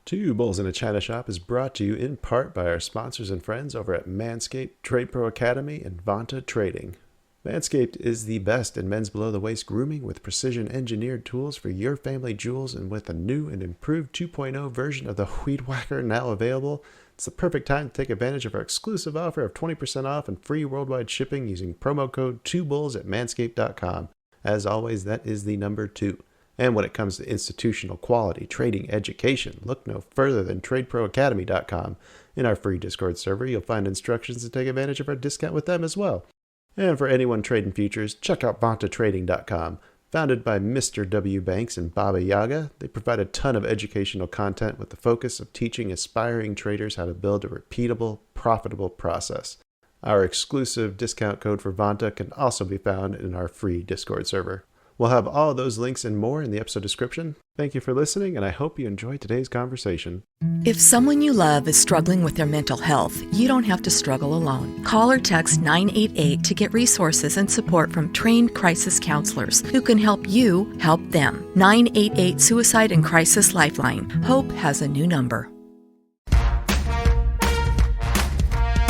Two Bulls in a China Shop is brought to you in part by our sponsors and friends over at Manscaped, Trade Pro Academy, and Vanta Trading. Manscaped is the best in men's below-the-waist grooming with precision-engineered tools for your family jewels, and with a new and improved 2.0 version of the Weed Whacker now available, it's the perfect time to take advantage of our exclusive offer of 20% off and free worldwide shipping using promo code 2bulls at manscaped.com. As always, that is the number 2. And when it comes to institutional quality trading education, look no further than tradeproacademy.com. In our free Discord server, you'll find instructions to take advantage of our discount with them as well. And for anyone trading futures, check out vantatrading.com. Founded by Mr. W. Banks and Baba Yaga, they provide a ton of educational content with the focus of teaching aspiring traders how to build a repeatable, profitable process. Our exclusive discount code for Vanta can also be found in our free Discord server. We'll have all those links and more in the episode description. Thank you for listening, and I hope you enjoyed today's conversation. If someone you love is struggling with their mental health, you don't have to struggle alone. Call or text 988 to get resources and support from trained crisis counselors who can help you help them. 988 Suicide and Crisis Lifeline. Hope has a new number.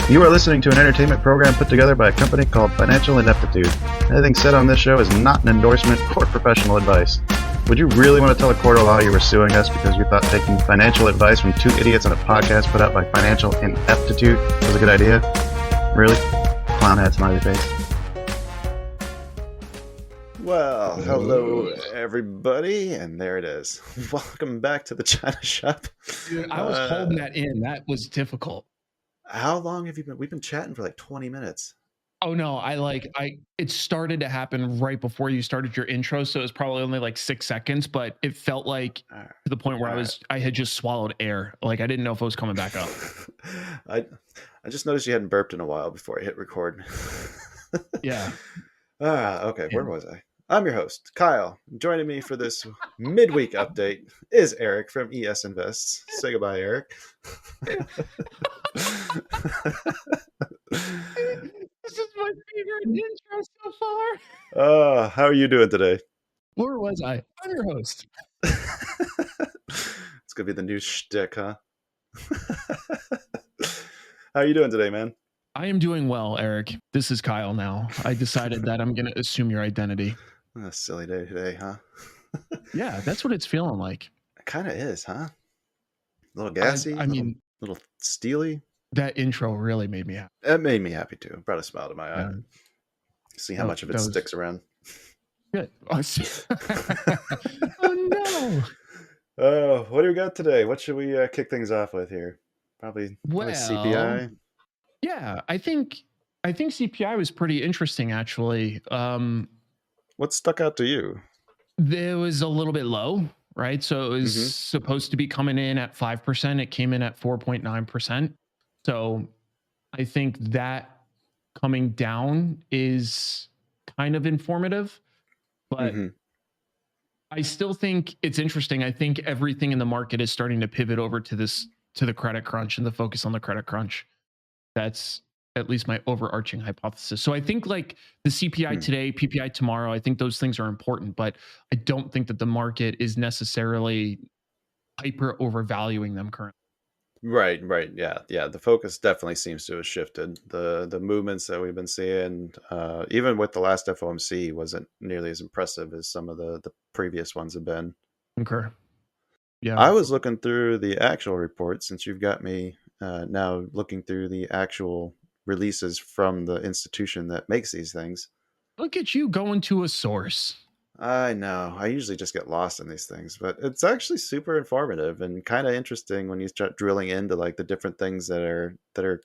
You are listening to an entertainment program put together by a company called Financial Ineptitude. Anything said on this show is not an endorsement or professional advice. Would you really want to tell a court of law you were suing us because you thought taking financial advice from two idiots on a podcast put out by Financial Ineptitude was a good idea? Really? Clown hat smiley face. Well, hello everybody, and there it is. Welcome back to the China Shop. Dude, I was holding that in. That was difficult. How long have you been? We've been chatting for like 20 minutes. Oh no, it started to happen right before you started your intro, so it was probably only like 6 seconds, but it felt like to the point where I had just swallowed air. Like I didn't know if it was coming back up. I just noticed you hadn't burped in a while before I hit record. Yeah. Okay, where was I? I'm your host, Kyle. Joining me for this midweek update is Erik from ES Invests. Say goodbye, Erik. This is my favorite intro so far. How are you doing today? Where was I? I'm your host. It's gonna be the new shtick, huh? How are you doing today, man? I am doing well, Erik. This is Kyle now. I decided that I'm going to assume your identity. A silly day today, huh? Yeah, that's what it's feeling like. It kind of is, huh? A little gassy. I mean, little steely. That intro really made me happy. It made me happy too. Brought a smile to my eye. See how much of it was... sticks around. Good. Oh no. What do we got today? What should we kick things off with here? Probably CPI. Yeah, I think CPI was pretty interesting actually. What stuck out to you? It was a little bit low, right? So it was supposed to be coming in at 5%. It came in at 4.9%. So I think that coming down is kind of informative, but I still think it's interesting. I think everything in the market is starting to pivot over to the credit crunch and the focus on the credit crunch. That's at least my overarching hypothesis. So I think like the CPI today, PPI tomorrow, I think those things are important, but I don't think that the market is necessarily hyper overvaluing them currently. Right. Yeah. The focus definitely seems to have shifted. The movements that we've been seeing, even with the last FOMC, wasn't nearly as impressive as some of the previous ones have been. Okay. Yeah. I was looking through the actual report since you've got me now looking through the actual releases from the institution that makes these things. Look at you going to a source. I know. I usually just get lost in these things, but it's actually super informative and kind of interesting when you start drilling into like the different things that are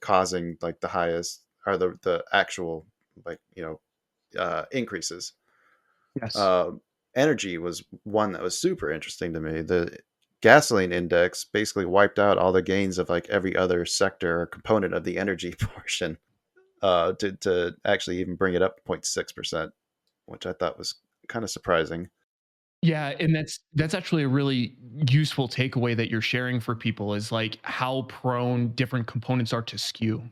causing like the highest or the actual like increases. Yes. Energy was one that was super interesting to me. The gasoline index basically wiped out all the gains of like every other sector or component of the energy portion to actually even bring it up 0.6%, which I thought was kind of surprising. Yeah, and that's actually a really useful takeaway that you're sharing for people is like how prone different components are to skew.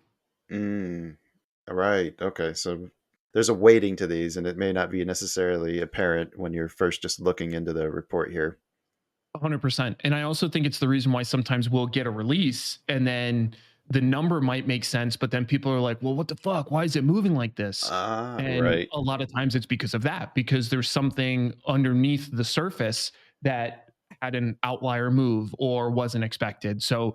All right. Okay. So there's a weighting to these, and it may not be necessarily apparent when you're first just looking into the report here. 100%. And I also think it's the reason why sometimes we'll get a release and then the number might make sense, but then people are like, well, what the fuck? Why is it moving like this? Ah, And right. a lot of times it's because of that, because there's something underneath the surface that had an outlier move or wasn't expected. So,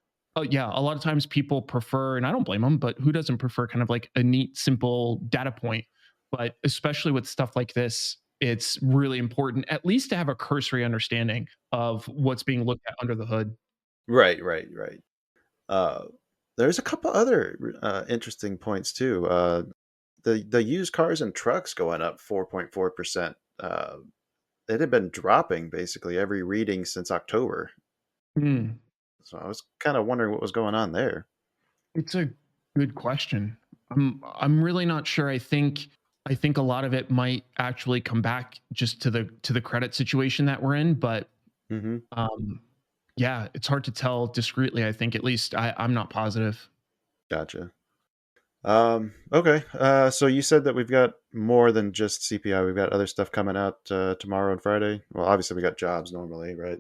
yeah, a lot of times people prefer, and I don't blame them, but who doesn't prefer kind of like a neat, simple data point? But especially with stuff like this, it's really important at least to have a cursory understanding of what's being looked at under the hood. Right, right, right. Uh, there's a couple other interesting points too. The used cars and trucks going up 4.4%. It had been dropping basically every reading since October. Hmm. So I was kind of wondering what was going on there. It's a good question. I'm really not sure. I think a lot of it might actually come back just to the credit situation that we're in, but Hmm. um yeah, it's hard to tell discreetly. I think at least I'm not positive. Gotcha. Okay. So you said that we've got more than just CPI. We've got other stuff coming out tomorrow and Friday. Well, obviously we got jobs normally, right?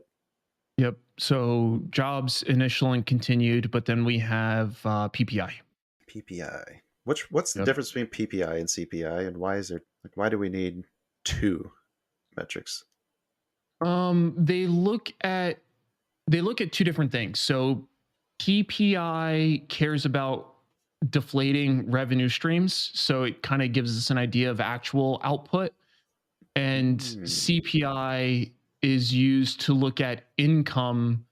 Yep. So jobs initial and continued, but then we have PPI. PPI. What's the Yep. difference between PPI and CPI, and why is there like why do we need two metrics? They look at two different things. So PPI cares about deflating revenue streams, so it kind of gives us an idea of actual output, and Hmm. CPI is used to look at income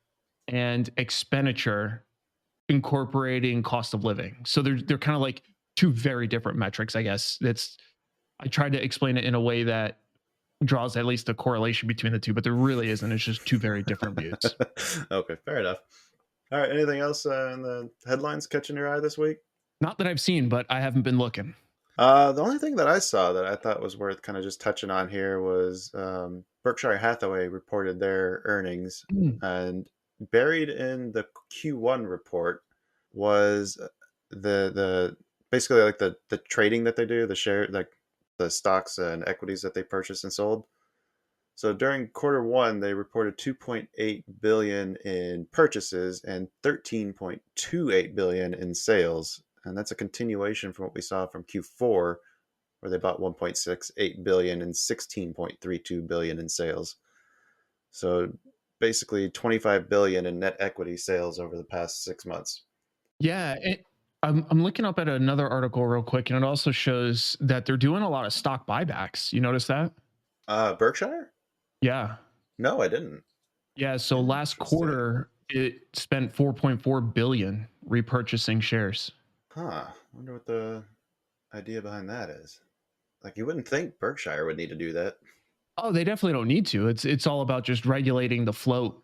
and expenditure incorporating cost of living. So they're kind of like two very different metrics, I guess. That's I tried to explain it in a way that draws at least a correlation between the two, but there really isn't. It's just two very different views. Okay, fair enough. All right. Anything else in the headlines catching your eye this week? Not that I've seen, but I haven't been looking. The only thing that I saw that I thought was worth kind of just touching on here was Berkshire Hathaway reported their earnings, Mm. and buried in the Q1 report was the basically like the trading that they do, the share like the stocks and equities that they purchased and sold. So during quarter one, they reported 2.8 billion in purchases and 13.28 billion in sales, and that's a continuation from what we saw from Q4, where they bought 1.68 billion and 16.32 billion in sales. So basically 25 billion in net equity sales over the past 6 months. Yeah, I'm looking up at another article real quick, and it also shows that they're doing a lot of stock buybacks. You notice that? Berkshire? Yeah, No, I didn't. yeah. So last Interesting. quarter, it spent 4.4 billion repurchasing shares. Huh. I wonder what the idea behind that is. Like you wouldn't think Berkshire would need to do that. Oh, they definitely don't need to. It's all about just regulating the float.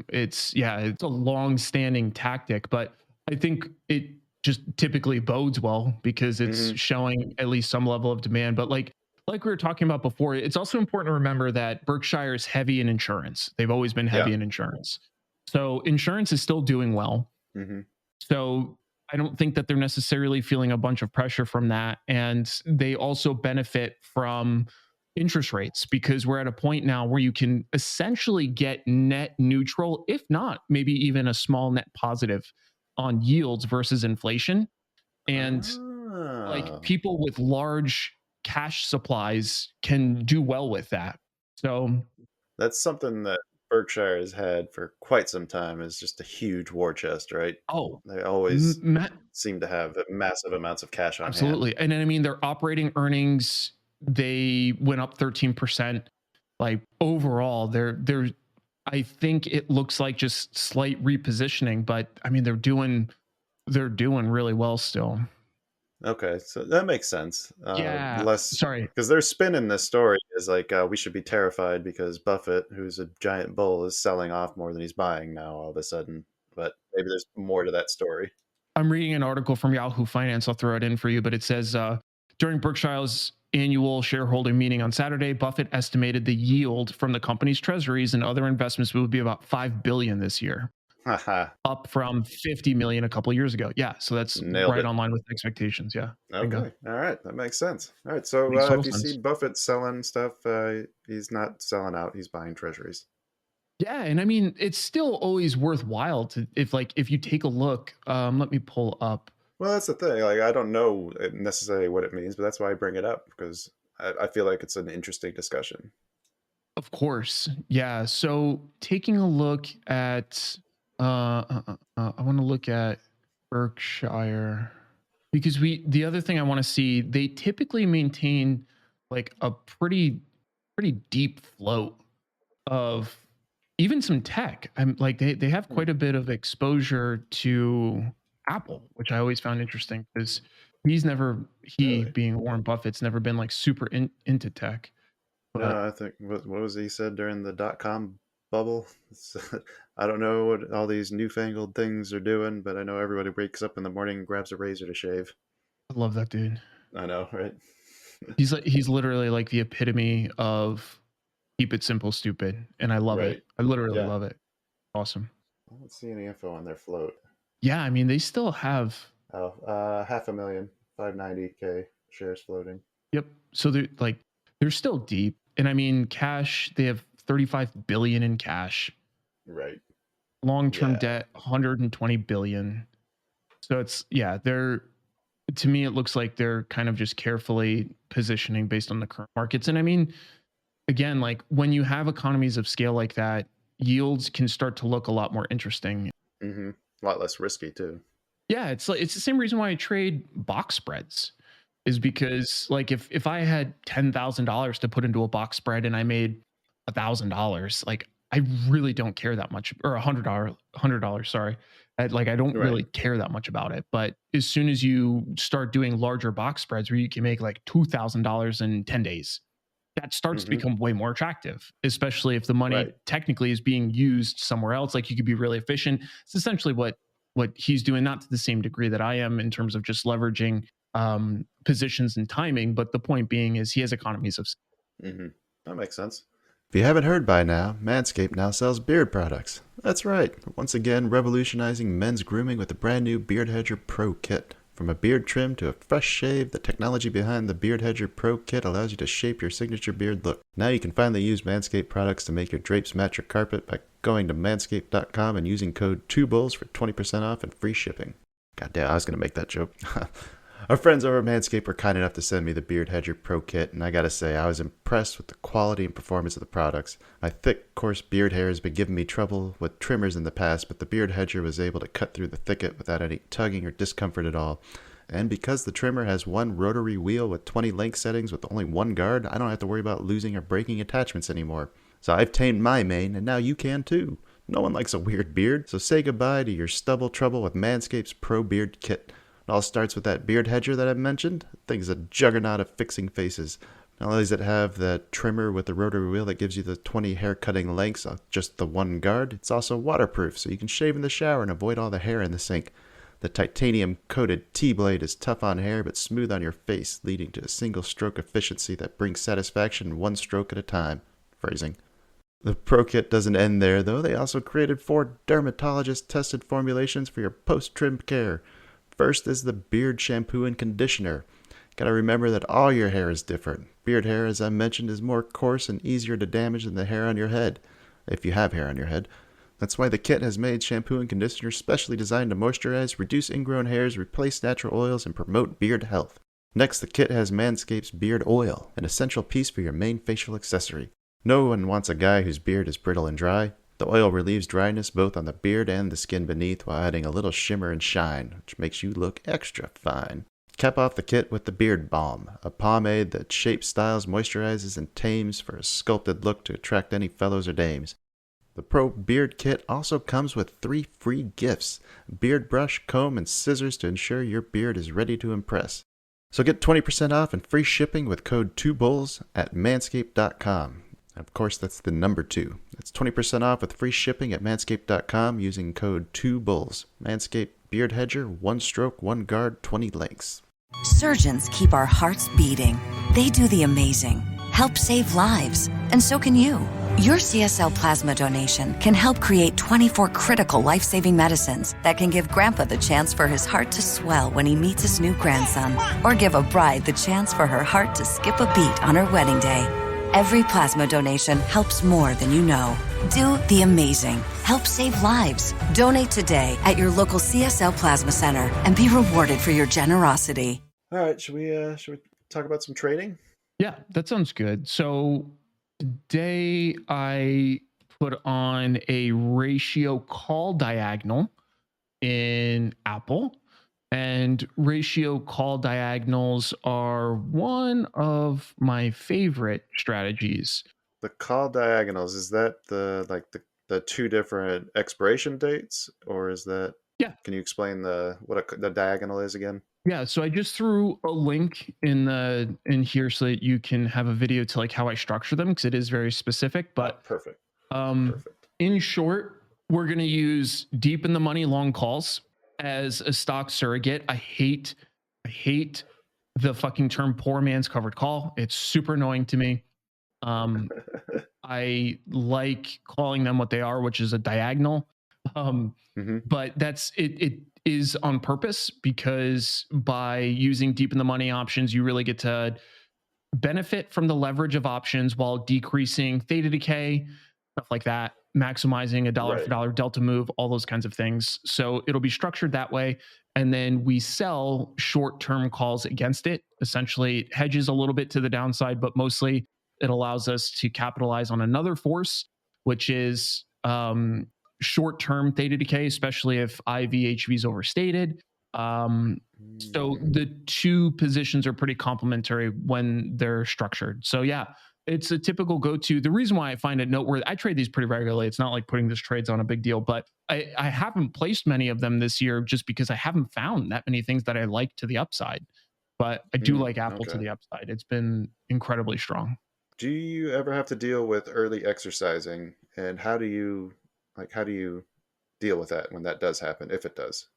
It's a long-standing tactic, but I think it just typically bodes well because it's Hmm. showing at least some level of demand. But like we were talking about before, it's also important to remember that Berkshire is heavy in insurance. They've always been Yeah. heavy in insurance. So insurance is still doing well. Hmm. So I don't think that they're necessarily feeling a bunch of pressure from that. And they also benefit from interest rates because we're at a point now where you can essentially get net neutral, if not maybe even a small net positive on yields versus inflation. And like Oh. people with large cash supplies can do well with that. So, That's something that Berkshire has had for quite some time is just a huge war chest, right? oh, They always Matt, seem to have massive amounts of cash on hand. absolutely. And then, I mean, their operating earnings, they went up 13%. Like overall, I think it looks like just slight repositioning, but I mean, they're doing really well still. Okay, so that makes sense. Yeah. Less Sorry. because they're spinning this story is like we should be terrified because Buffett, who's a giant bull, is selling off more than he's buying now all of a sudden. But maybe there's more to that story. I'm reading an article from Yahoo Finance. I'll throw it in for you, but it says during Berkshire's annual shareholder meeting on Saturday, Buffett estimated the yield from the company's treasuries and other investments would be about 5 billion this year, Haha, up from 50 million a couple of years ago. Yeah, so that's nailed right it. on line with expectations. Yeah, bingo. Okay, all right, that makes sense. All right, so Makes total if you see sense. Buffett selling stuff, he's not selling out; he's buying treasuries. Yeah, and I mean, it's still always worthwhile to if you take a look. Let me pull up. Well, that's the thing. Like, I don't know necessarily what it means, but that's why I bring it up because I feel like it's an interesting discussion. Of course, yeah. So taking a look at, I want to look at Berkshire because the other thing I want to see, they typically maintain like a pretty deep float of even some tech. I'm like they have Hmm. quite a bit of exposure to Apple, which I always found interesting because he Really? being Warren Buffett's never been like super into tech. But No, I think what was he said during the dot-com bubble? I don't know what all these newfangled things are doing, but I know everybody wakes up in the morning and grabs a razor to shave. I love that dude. I know, right? He's literally like the epitome of keep it simple, stupid, and I love it. Right. I literally Yeah. love it. Awesome. I don't see any info on their float. Yeah, I mean they still have. Oh, 500,000, 590K shares floating. Yep. So they're still deep, and I mean cash. They have 35 billion in cash. Right. Long-term Yeah. debt 120 billion. So it's yeah, they're to me it looks like they're kind of just carefully positioning based on the current markets. And I mean, again, like when you have economies of scale like that, yields can start to look a lot more interesting. Mm-hmm. A lot less risky too. Yeah, it's the same reason why I trade box spreads is because like if I had $10,000 to put into a box spread and I made $1,000, like I really don't care that much, or $100, sorry. I don't Right. really care that much about it. But as soon as you start doing larger box spreads where you can make like $2,000 in 10 days, that starts to Mm-hmm. become way more attractive, especially if the money Right. technically is being used somewhere else. Like you could be really efficient. It's essentially what he's doing, not to the same degree that I am in terms of just leveraging positions and timing. But the point being is he has economies of scale. Mm-hmm. That makes sense. If you haven't heard by now, Manscaped now sells beard products. That's right, once again revolutionizing men's grooming with the brand new Beard Hedger Pro Kit. From a beard trim to a fresh shave, the technology behind the Beard Hedger Pro Kit allows you to shape your signature beard look. Now you can finally use Manscaped products to make your drapes match your carpet by going to manscaped.com and using code 2bulls for 20% off and free shipping. Goddamn, I was going to make that joke. Our friends over at Manscaped were kind enough to send me the Beard Hedger Pro Kit, and I gotta say, I was impressed with the quality and performance of the products. My thick, coarse beard hair has been giving me trouble with trimmers in the past, but the Beard Hedger was able to cut through the thicket without any tugging or discomfort at all. And because the trimmer has one rotary wheel with 20 length settings with only one guard, I don't have to worry about losing or breaking attachments anymore. So I've tamed my mane, and now you can too. No one likes a weird beard, so say goodbye to your stubble trouble with Manscaped's Pro Beard Kit. It all starts with that beard hedger that I mentioned. The thing's a juggernaut of fixing faces. Not only does it have the trimmer with the rotary wheel that gives you the 20 hair cutting lengths on just the one guard, it's also waterproof so you can shave in the shower and avoid all the hair in the sink. The titanium coated T-blade is tough on hair but smooth on your face, leading to a single stroke efficiency that brings satisfaction one stroke at a time. Phrasing. The Pro Kit doesn't end there though. They also created 4 dermatologist tested formulations for your post-trim care. First is the beard shampoo and conditioner. Gotta remember that all your hair is different. Beard hair, as I mentioned, is more coarse and easier to damage than the hair on your head, if you have hair on your head. That's why the kit has made shampoo and conditioner specially designed to moisturize, reduce ingrown hairs, replace natural oils, and promote beard health. Next, the kit has Manscaped's Beard Oil, an essential piece for your main facial accessory. No one wants a guy whose beard is brittle and dry. The oil relieves dryness both on the beard and the skin beneath while adding a little shimmer and shine, which makes you look extra fine. Cap off the kit with the Beard Balm, a pomade that shapes, styles, moisturizes, and tames for a sculpted look to attract any fellows or dames. The Pro Beard Kit also comes with 3 free gifts, a beard brush, comb, and scissors to ensure your beard is ready to impress. So get 20% off and free shipping with code 2bulls at manscaped.com. Of course, that's the number 2. That's 20% off with free shipping at manscaped.com using code 2bulls. Manscaped Beard Hedger, 1 stroke, 1 guard, 20 lengths. Surgeons keep our hearts beating. They do the amazing, help save lives, and so can you. Your CSL plasma donation can help create 24 critical life-saving medicines that can give Grandpa the chance for his heart to swell when he meets his new grandson, or give a bride the chance for her heart to skip a beat on her wedding day. Every plasma donation helps more than you know. Do the amazing. Help save lives. Donate today at your local CSL Plasma Center and be rewarded for your generosity. All right, should we talk about some trading? Yeah, that sounds good. So today I put on a ratio call diagonal in Apple. And ratio call diagonals are one of my favorite strategies. The call diagonals, is that the two different expiration dates, or is that? Yeah. Can you explain the diagonal is again? Yeah, so I just threw a link in here so that you can have a video to like how I structure them because it is very specific. But Perfect. Perfect. In short, we're going to use deep in the money long calls as a stock surrogate. I hate the fucking term poor man's covered call. It's super annoying to me. I like calling them what they are, which is a diagonal. But that's it is on purpose because by using deep in the money options, you really get to benefit from the leverage of options while decreasing theta decay, stuff like that, maximizing a dollar for dollar delta move, all those kinds of things. So it'll be structured that way. And then we sell short-term calls against it. Essentially, it hedges a little bit to the downside, but mostly it allows us to capitalize on another force, which is short-term theta decay, especially if IVHV is overstated. So the two positions are pretty complementary when they're structured. So yeah, it's a typical go-to. The reason why I find it noteworthy, I trade these pretty regularly. It's not like putting this trades on a big deal, but I haven't placed many of them this year just because I haven't found that many things that I like to the upside. But I do like Apple to the upside. It's been incredibly strong. Do you ever have to deal with early exercising, and how do you deal with that when that does happen, if it does?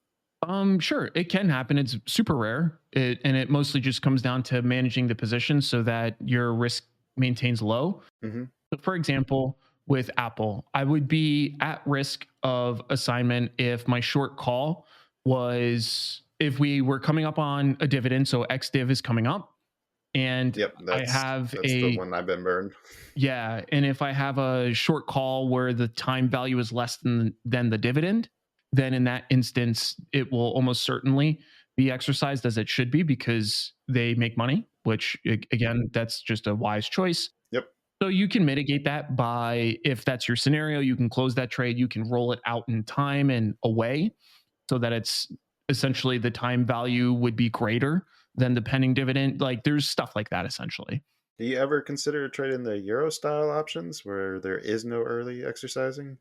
Sure, it can happen. It's super rare. It mostly just comes down to managing the position so that your risk maintains low. So for example, with Apple, I would be at risk of assignment if my short call was if we were coming up on a dividend. So XDiv is coming up, and I have that's the one I've been burned. Yeah, and if I have a short call where the time value is less than the dividend, then in that instance, it will almost certainly be exercised as it should be because they make money, which again, that's just a wise choice. Yep. So you can mitigate that by, if that's your scenario, you can close that trade, you can roll it out in time and away so that it's essentially the time value would be greater than the pending dividend. Like there's stuff like that essentially. Do you ever consider trading the Euro style options where there is no early exercising?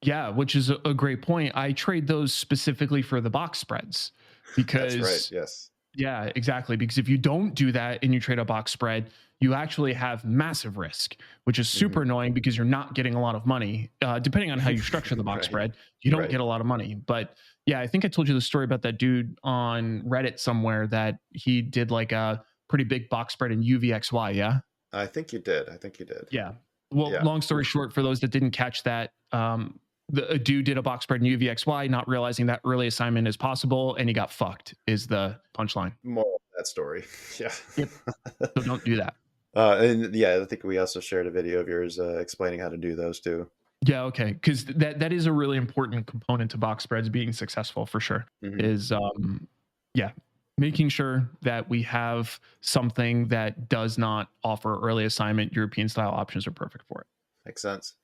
Yeah, which is a great point. I trade those specifically for the box spreads because that's right. Yes. Yeah, exactly. Because if you don't do that and you trade a box spread, you actually have massive risk, which is super annoying because you're not getting a lot of money. Depending on how you structure the box spread, you don't get a lot of money. But yeah, I think I told you the story about that dude on Reddit somewhere that he did like a pretty big box spread in UVXY. Yeah. I think you did. Yeah. Well, long story short, for those that didn't catch that, a dude did a box spread in UVXY, not realizing that early assignment is possible, and he got fucked, is the punchline. More of that story. Yeah. Yep. So don't do that. And yeah, I think we also shared a video of yours explaining how to do those too. Yeah, okay. Because that is a really important component to box spreads being successful for sure. Is making sure that we have something that does not offer early assignment. European style options are perfect for it. Makes sense.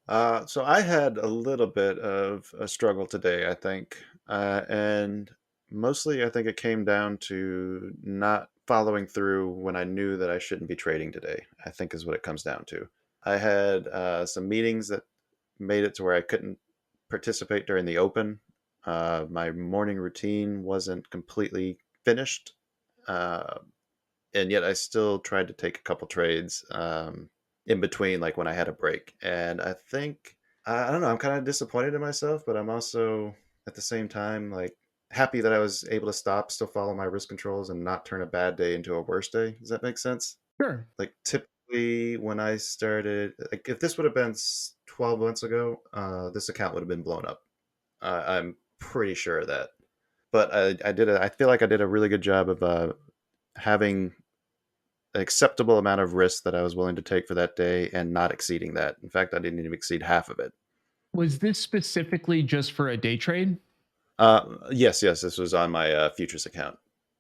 So I had a little bit of a struggle today, I think. And mostly I think it came down to not following through when I knew that I shouldn't be trading today, I think is what it comes down to. I had some meetings that made it to where I couldn't participate during the open. My morning routine wasn't completely finished. And yet I still tried to take a couple trades in between, like when I had a break. And I think, I don't know, I'm kind of disappointed in myself, but I'm also at the same time like happy that I was able to still follow my risk controls and not turn a bad day into a worse day. Does that make sense? Sure. Like typically when I started, like if this would have been 12 months ago, this account would have been blown up. I'm pretty sure of that. But I feel like I did a really good job of having acceptable amount of risk that I was willing to take for that day and not exceeding that. In fact, I didn't even exceed half of it. Was this specifically just for a day trade? Yes, this was on my futures account,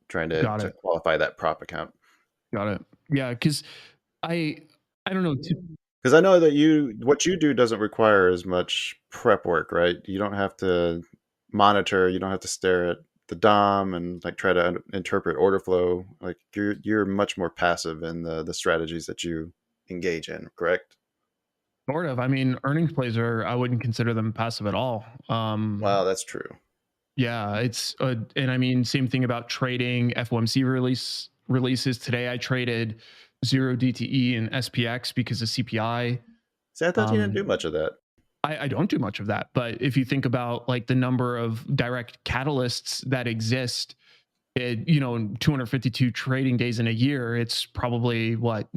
trying Got to it. qualify that prop account. Got it. Yeah, because I I don't know. Because I know that what you do doesn't require as much prep work, right? You don't have to monitor, you don't have to stare at the DOM and like try to interpret order flow. Like you're much more passive in the strategies that you engage in, correct? Sort of. I mean, earnings plays are, I wouldn't consider them passive at all. Wow, that's true. Yeah, it's and I mean, same thing about trading FOMC releases. Today I traded 0 DTE and SPX because of CPI. See, I thought you didn't do Um, much of that. I don't do much of that, but if you think about like the number of direct catalysts that exist, 252 trading days in a year, it's probably what,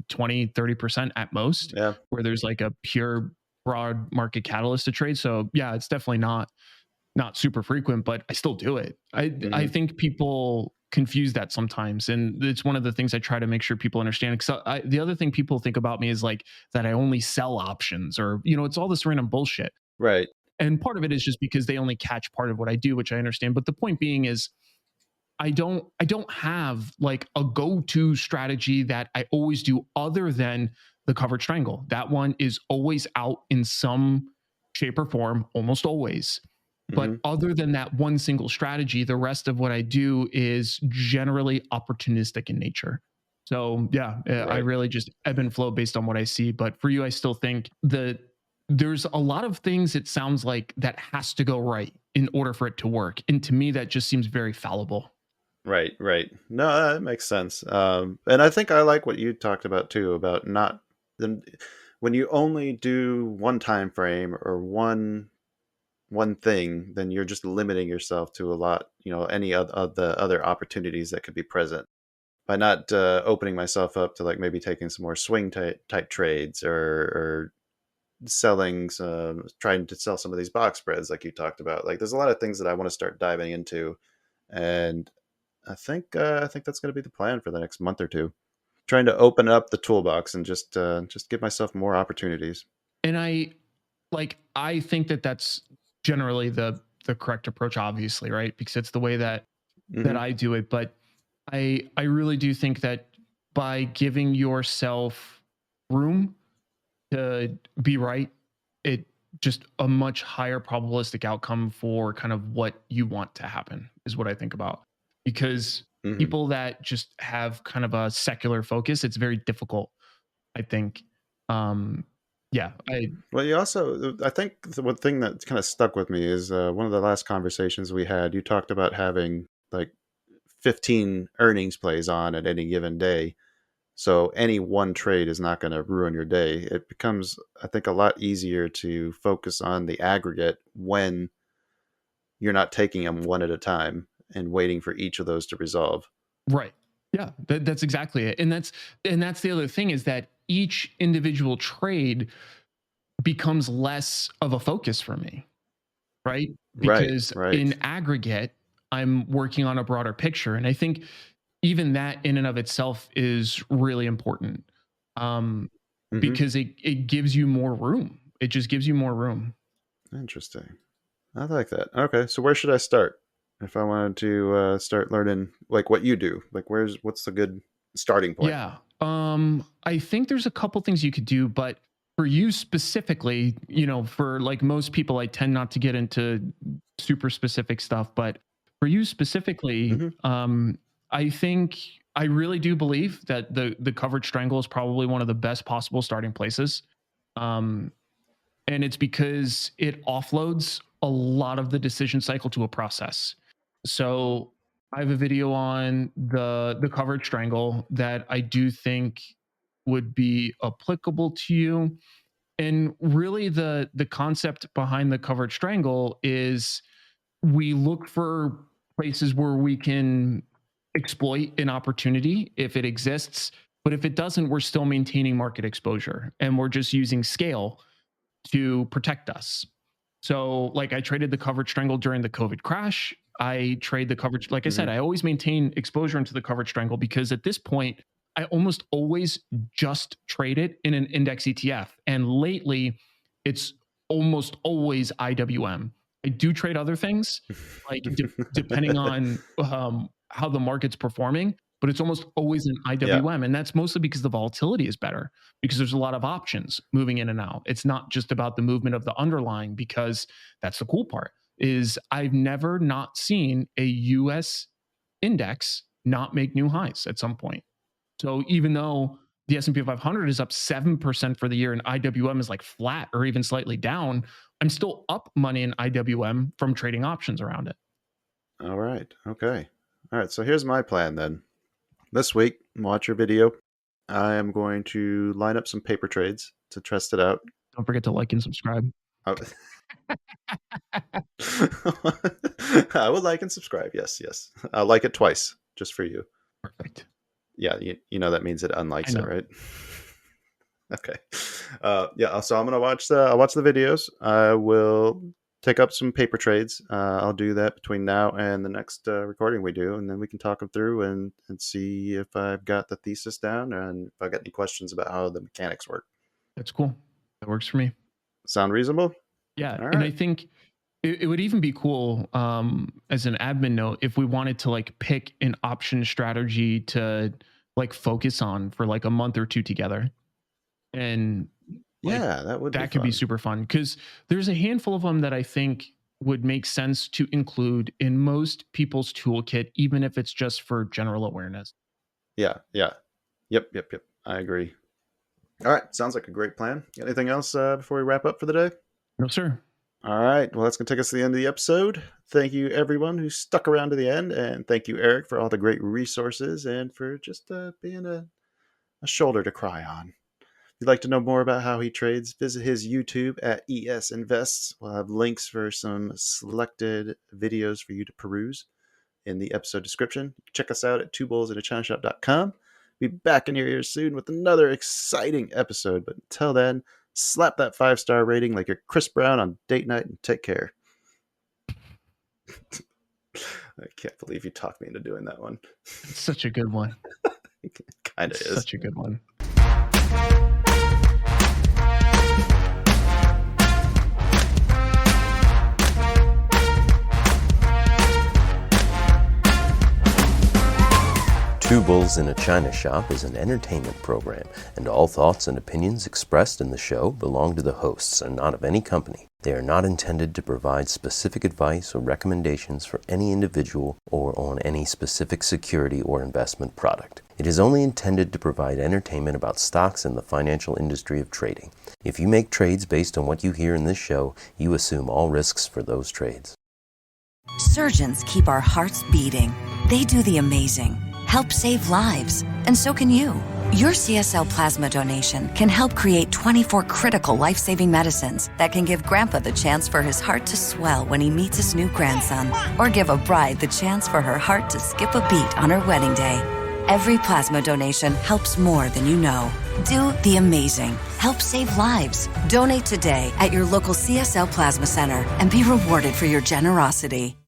20-30% at most, Yeah. where there's like a pure broad market catalyst to trade. So yeah, it's definitely not super frequent, but I still do it. I think people confuse that sometimes, and it's one of the things I try to make sure people understand. Because the other thing people think about me is like that I only sell options, or it's all this random bullshit. Right. And part of it is just because they only catch part of what I do, which I understand. But the point being is, I don't have like a go-to strategy that I always do other than the covered strangle. That one is always out in some shape or form, almost always. But other than that one single strategy, the rest of what I do is generally opportunistic in nature. So yeah, I Right. really just ebb and flow based on what I see. But for you, I still think that there's a lot of things, it sounds like, that has to go right in order for it to work. And to me, that just seems very fallible. Right. No, that makes sense. And I think I like what you talked about too, about not then when you only do one time frame or one thing, then you're just limiting yourself to a lot, any of the other opportunities that could be present by not opening myself up to like maybe taking some more swing type trades or selling some, trying to sell some of these box spreads like you talked about. Like there's a lot of things that I want to start diving into, and I think that's going to be the plan for the next month or two. Trying to open up the toolbox and just give myself more opportunities. And I think that that's generally the correct approach, obviously, right? Because it's the way that Hmm. I do it. But I really do think that by giving yourself room to be right, it just a much higher probabilistic outcome for kind of what you want to happen is what I think about. Because Hmm. people that just have kind of a secular focus, it's very difficult, I think. Um, yeah, Well, you also, I think the one thing that kind of stuck with me is one of the last conversations we had. You talked about having like 15 earnings plays on at any given day. So any one trade is not going to ruin your day. It becomes, I think, a lot easier to focus on the aggregate when you're not taking them one at a time and waiting for each of those to resolve. right. Yeah, that's exactly it. And that's the other thing, is that each individual trade becomes less of a focus for me, right? Right, Because right. in aggregate, I'm working on a broader picture. And I think even that in and of itself is really important, um, Hmm. because it gives you more room. It just gives you more room. Interesting. I like that. Okay, so where should I start if I wanted to start learning like what you do? Like, what's the good starting point? Yeah. I think there's a couple things you could do, but for you specifically, for like most people, I tend not to get into super specific stuff, but for you specifically, Hmm. I think I really do believe that the coverage triangle is probably one of the best possible starting places. Um, and it's because it offloads a lot of the decision cycle to a process. So I have a video on the coverage triangle that I do think would be applicable to you. And really the concept behind the coverage triangle is we look for places where we can exploit an opportunity if it exists, but if it doesn't, we're still maintaining market exposure and we're just using scale to protect us. So, like, I traded the coverage strangle during the COVID crash. I trade the coverage, like I said, Hmm. I always maintain exposure into the coverage strangle because at this point, I almost always just trade it in an index ETF. And lately, it's almost always IWM. I do trade other things, like depending on how the market's performing, but it's almost always an IWM. And that's mostly because the volatility is better, because there's a lot of options moving in and out. It's not just about the movement of the underlying, because that's the cool part, is I've never not seen a US index not make new highs at some point. So even though the S&P 500 is up 7% for the year and IWM is like flat or even slightly down, I'm still up money in IWM from trading options around it. All right. Okay. All right. So here's my plan then. This week, watch your video. I am going to line up some paper trades to test it out. Don't forget to like and subscribe. Oh. I would like and subscribe. Yes, yes. I'll like it twice just for you. Perfect. Yeah, you know that means it unlikes it, right? Okay. Yeah, so I'm gonna watch the videos. I will take up some paper trades. I'll do that between now and the next recording we do, and then we can talk them through and see if I've got the thesis down and if I got any questions about how the mechanics work. That's cool. That works for me. Sound reasonable? Yeah, All and right. I think it would even be cool as an admin note if we wanted to like pick an option strategy to like focus on for like a month or two together. And like, yeah, that could be super fun, because there's a handful of them that I think would make sense to include in most people's toolkit, even if it's just for general awareness. Yeah. Yep. I agree. All right. Sounds like a great plan. Got anything else before we wrap up for the day? No, sir. All right. Well, that's going to take us to the end of the episode. Thank you, everyone who stuck around to the end. And thank you, Erik, for all the great resources and for just being a shoulder to cry on. If you'd like to know more about how he trades, visit his YouTube at ES Invests. We'll have links for some selected videos for you to peruse in the episode description. Check us out at twobullsinachinashop.com. Be back in your ears soon with another exciting episode. But until then, slap that 5-star rating like you're Chris Brown on date night and take care. I can't believe you talked me into doing that one. It's such a good one. It kind of is. Such a good one. Two Bulls in a China Shop is an entertainment program, and all thoughts and opinions expressed in the show belong to the hosts and not of any company. They are not intended to provide specific advice or recommendations for any individual or on any specific security or investment product. It is only intended to provide entertainment about stocks and the financial industry of trading. If you make trades based on what you hear in this show, you assume all risks for those trades. Surgeons keep our hearts beating. They do the amazing. Help save lives, and so can you. Your CSL plasma donation can help create 24 critical life-saving medicines that can give Grandpa the chance for his heart to swell when he meets his new grandson, or give a bride the chance for her heart to skip a beat on her wedding day. Every plasma donation helps more than you know. Do the amazing. Help save lives. Donate today at your local CSL Plasma Center and be rewarded for your generosity.